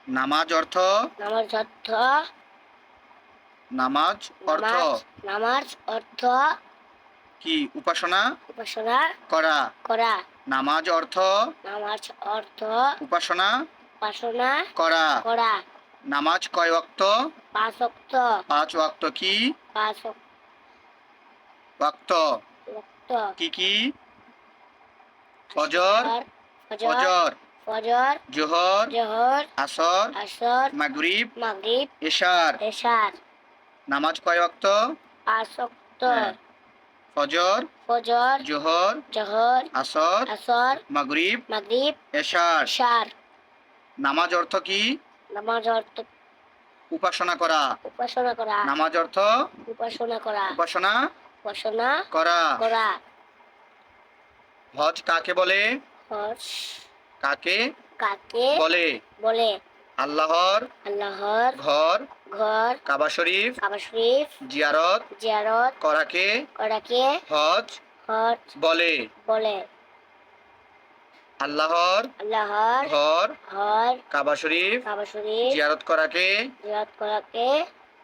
নামাজ অর্থ নামাজ অর্থ নামাজ অর্থ নামাজ অর্থ কি? উপাসনা উপাসনা করা। করা। নামাজ অর্থ নামাজ অর্থ উপাসনা উপাসনা করা। করা। নামাজ কয় ওয়াক্ত? 5 ওয়াক্ত। 5 ওয়াক্ত কি? 5 ওয়াক্ত ওয়াক্ত। কি কি? ফজর, ফজর, ফজর, জোহর, জোহর, আসর, আসর, মাগরিব, মাগরিব, এশার। এশার। নামাজ কয় ওয়াক্ত? 5 ওয়াক্ত। হ্যাঁ। ফজর, ফজর, জোহর, জোহর, আসর, আসর, মাগরিব, মাগরিব, এশার। এশার। নামাজ অর্থ কি? নামাজ অর্থ উপাসনা করা। উপাসনা করা। নামাজ অর্থ উপাসনা করা। উপাসনা উপাসনা করা। করা। হজ কাকে বলে? হজ কাকে কাকে বলে? বলে? আল্লাহর আল্লাহর ঘর ঘর কাবা শরীফ কাবা শরীফ জিয়ারত জিয়ারত করাকে করাকে হজ হজ বলে। বলে। আল্লাহর আল্লাহর ঘর ঘর কাবা শরীফ কাবা শরীফ জিয়ারত করাকে জিয়ারত করাকে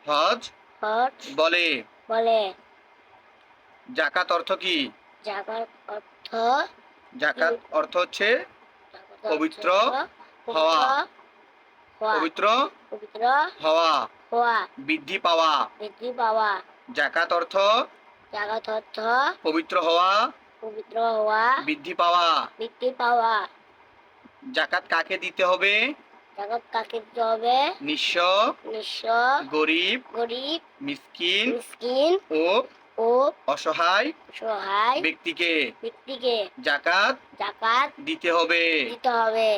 হজ হজ বলে। বলে। যাকাত অর্থ কি? জাকাত অর্থ যাকাত অর্থ হচ্ছে পবিত্র হওয়া। পবিত্র পবিত্র হওয়া, হওয়া, বৃদ্ধি পাওয়া। বৃদ্ধি পাওয়া। যাকাত অর্থ জাকাত অর্থ পবিত্র হওয়া, পবিত্র হওয়া, বৃদ্ধি পাওয়া। বৃদ্ধি পাওয়া। যাকাত কাকে দিতে হবে? জাকাত কাকে দিতে হবে? নিঃস্ব, নিঃস্ব, গরিব, গরিব, মিসকিন মিসকিন ও ও অসহায় সহায় ব্যক্তিকে ব্যক্তিকে যাকাত জাকাত দিতে হবে। দিতে হবে।